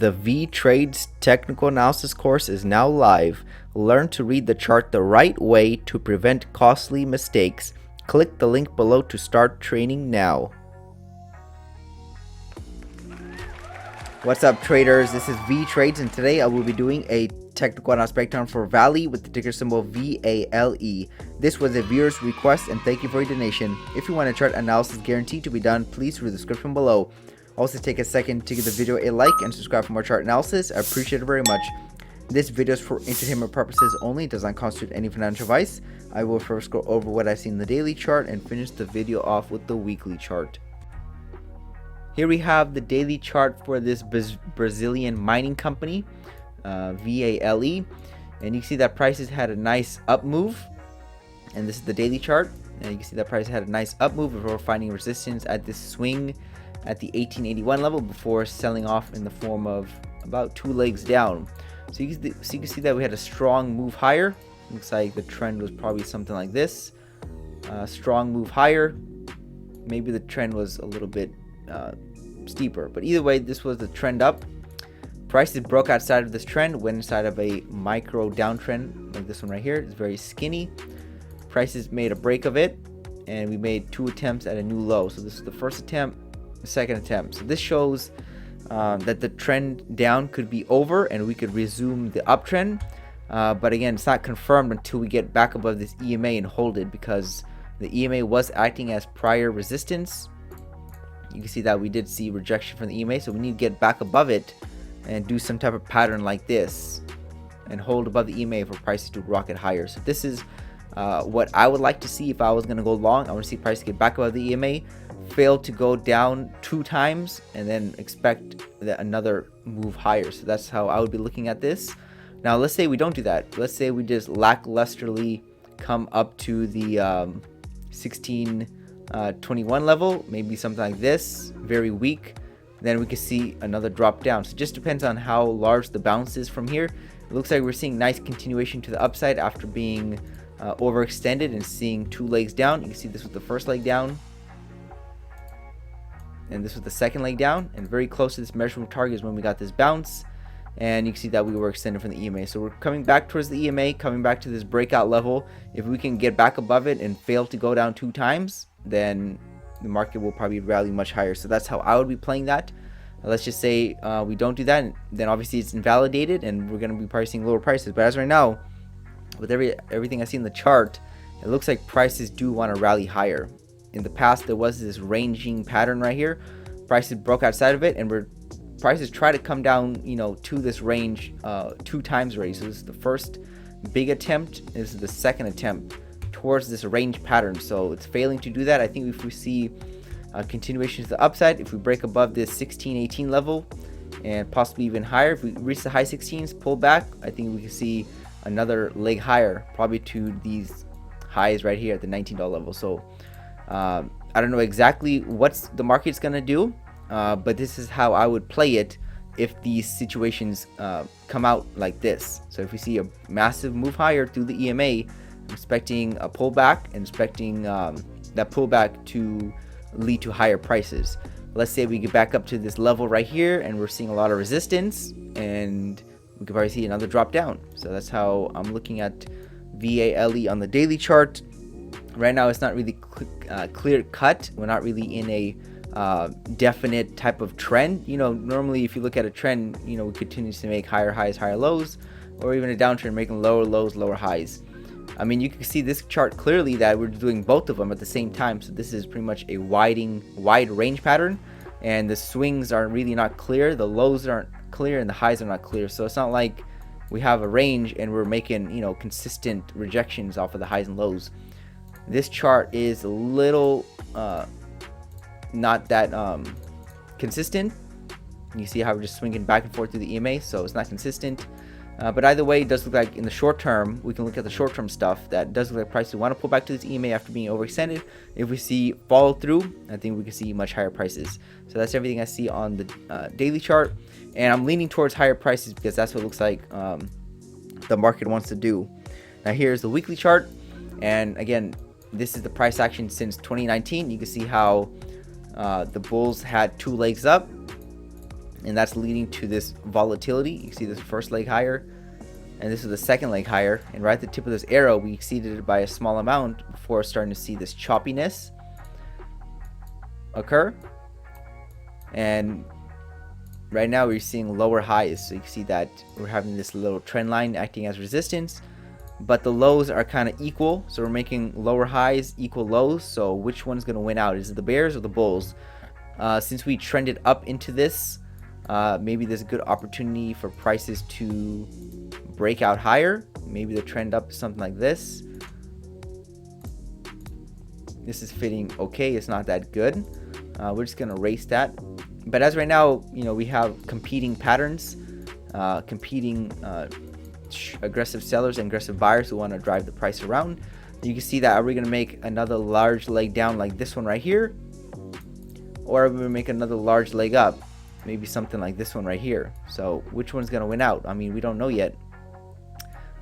The Vee Trades technical analysis course is now live. Learn to read the chart the right way to prevent costly mistakes. Click the link below to start training now. What's up, traders? This is Vee Trades, and today I will be doing a technical analysis breakdown for Vale with the ticker symbol VALE. This was a viewer's request, and thank you for your donation. If you want a chart analysis guaranteed to be done, please read the description below. Also, take a second to give the video a like and subscribe for more chart analysis. I appreciate it very much. This video is for entertainment purposes only. It does not constitute any financial advice. I will first go over what I've seen in the daily chart and finish the video off with the weekly chart. Here we have the daily chart for this Brazilian mining company, VALE, and you can see that prices had a nice up move, and this is the daily chart, and you can see that price had a nice up move before finding resistance at this swing at the 1881 level before selling off in the form of about 2 legs down. So you can see that we had a strong move higher. Looks like the trend was probably something like this. Strong move higher. Maybe the trend was a little bit steeper, but either way, this was the trend up. Prices broke outside of this trend, went inside of a micro downtrend like this one right here. It's very skinny. Prices made a break of it, and we made 2 attempts at a new low. So this is the first attempt, the second attempt. So this shows that the trend down could be over and we could resume the uptrend, but again, it's not confirmed until we get back above this EMA and hold it, because the EMA was acting as prior resistance. You can see that we did see rejection from the EMA, so we need to get back above it and do some type of pattern like this and hold above the EMA for prices to rocket higher. So this is what I would like to see if I was going to go long. I want to see prices get back above the EMA, fail to go down 2 times, and then expect another move higher. So that's how I would be looking at this. Now let's say we don't do that. Let's say we just lacklusterly come up to the 1621 level, maybe something like this, very weak. Then we can see another drop down. So it just depends on how large the bounce is from here. It looks like we're seeing nice continuation to the upside after being overextended and seeing 2 legs down. You can see this was the first leg down, and this was the second leg down, and very close to this measurable target is when we got this bounce, and you can see that we were extended from the EMA. So we're coming back towards the EMA, coming back to this breakout level. If we can get back above it and fail to go down 2 times, then the market will probably rally much higher. So that's how I would be playing that. Let's just say we don't do that, and then obviously it's invalidated and we're going to be pricing lower prices. But as right now, with everything I see in the chart, it looks like prices do want to rally higher. In the past, there was this ranging pattern right here. Prices broke outside of it, and prices try to come down, you know, to this range 2 times already. So this is the first big attempt. This is the second attempt towards this range pattern. So it's failing to do that. I think if we see a continuation to the upside, if we break above this 1618 level and possibly even higher, if we reach the high 16s, pull back, I think we can see another leg higher, probably to these highs right here at the $19 level. So I don't know exactly what the market's gonna do, but this is how I would play it if these situations come out like this. So if we see a massive move higher through the EMA, I'm expecting a pullback and expecting that pullback to lead to higher prices. Let's say we get back up to this level right here and we're seeing a lot of resistance, and we could probably see another drop down. So that's how I'm looking at VALE on the daily chart. Right now, it's not really clear cut. We're not really in a definite type of trend. You know, normally if you look at a trend, you know, we continue to make higher highs, higher lows, or even a downtrend making lower lows, lower highs. I mean, you can see this chart clearly that we're doing both of them at the same time. So this is pretty much a wide range pattern, and the swings are really not clear. The lows aren't clear and the highs are not clear. So it's not like we have a range and we're making, you know, consistent rejections off of the highs and lows. This chart is a little not that consistent. You see how we're just swinging back and forth through the EMA, so it's not consistent. But either way, it does look like in the short term, we can look at the short term stuff. That does look like prices want to pull back to this EMA after being overextended. If we see follow through, I think we can see much higher prices. So that's everything I see on the daily chart, and I'm leaning towards higher prices because that's what it looks like the market wants to do. Now here's the weekly chart, and again, this is the price action since 2019. You can see how the bulls had 2 legs up, and that's leading to this volatility. You see this first leg higher, and this is the second leg higher, and right at the tip of this arrow we exceeded it by a small amount before starting to see this choppiness occur. And right now we're seeing lower highs, so you can see that we're having this little trend line acting as resistance, but the lows are kind of equal, so we're making lower highs equal lows. So which one's going to win out? Is it the bears or the bulls? Since we trended up into this, maybe there's a good opportunity for prices to break out higher. Maybe the trend up is something like this. This is fitting okay, it's not that good. We're just gonna erase that. But as right now, you know, we have competing patterns, competing aggressive sellers and aggressive buyers who want to drive the price around. You can see that, are we gonna make another large leg down like this one right here, or are we gonna make another large leg up, maybe something like this one right here? So which one's gonna win out? I mean, we don't know yet,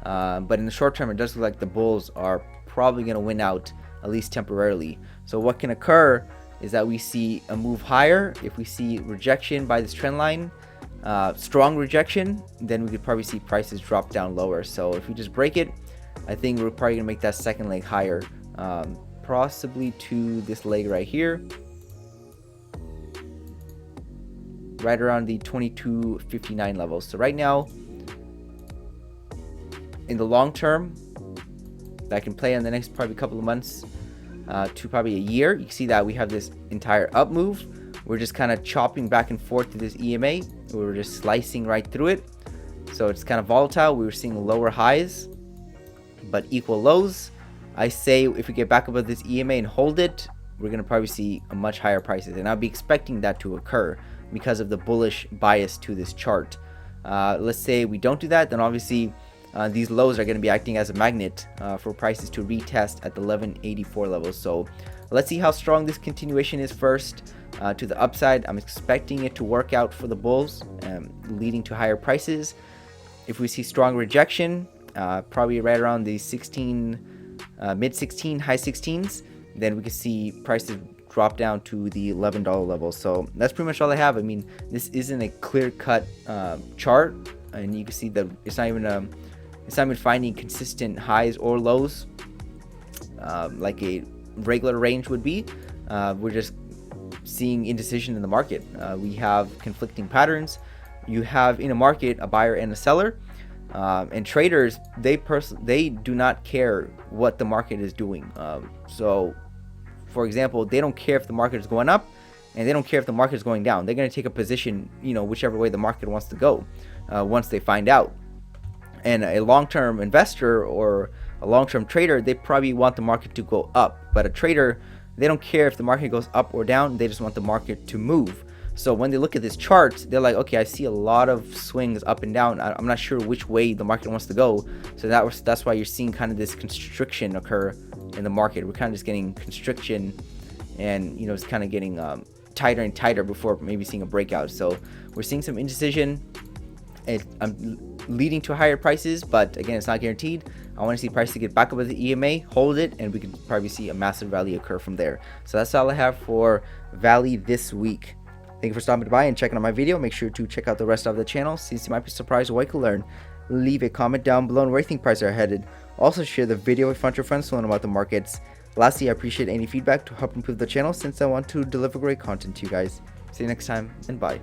but in the short term it does look like the bulls are probably gonna win out, at least temporarily. So what can occur is that we see a move higher. If we see rejection by this trend line, strong rejection, then we could probably see prices drop down lower. So if we just break it, I think we're probably gonna make that second leg higher, possibly to this leg right here, right around the 22.59 levels. So right now, in the long term, that can play in the next probably couple of months to probably a year, you can see that we have this entire up move. We're just kind of chopping back and forth to this EMA. We're just slicing right through it. So it's kind of volatile. We were seeing lower highs, but equal lows. I say if we get back above this EMA and hold it, we're going to probably see a much higher prices. And I'll be expecting that to occur because of the bullish bias to this chart. Let's say we don't do that, then obviously these lows are going to be acting as a magnet for prices to retest at the 1184 levels. So let's see how strong this continuation is first. To the upside, I'm expecting it to work out for the bulls, leading to higher prices. If we see strong rejection, probably right around the 16, mid 16, high 16s, then we can see prices drop down to the $11 level. So that's pretty much all I have. I mean, this isn't a clear-cut chart, and you can see that it's not even finding consistent highs or lows like a regular range would be. We're just seeing indecision in the market. We have conflicting patterns. You have in a market a buyer and a seller, and traders, they do not care what the market is doing. So for example, they don't care if the market is going up, and they don't care if the market is going down. They're going to take a position, you know, whichever way the market wants to go once they find out. And a long-term investor or a long-term trader, they probably want the market to go up. But a trader, they don't care if the market goes up or down. They just want the market to move. So when they look at this chart, they're like, okay, I see a lot of swings up and down. I'm not sure which way the market wants to go. So that's why you're seeing kind of this constriction occur in the market. We're kind of just getting constriction, and you know, it's kind of getting tighter and tighter before maybe seeing a breakout. So we're seeing some indecision. I'm leading to higher prices, but again, it's not guaranteed. I want to see prices get back above the EMA, hold it, and we could probably see a massive rally occur from there. So that's all I have for Vale this week. Thank you for stopping by and checking out my video. Make sure to check out the rest of the channel since you might be surprised what you can learn. Leave a comment down below on where you think prices are headed. Also share the video with your friends to learn about the markets. Lastly, I appreciate any feedback to help improve the channel since I want to deliver great content to you guys. See you next time, and bye.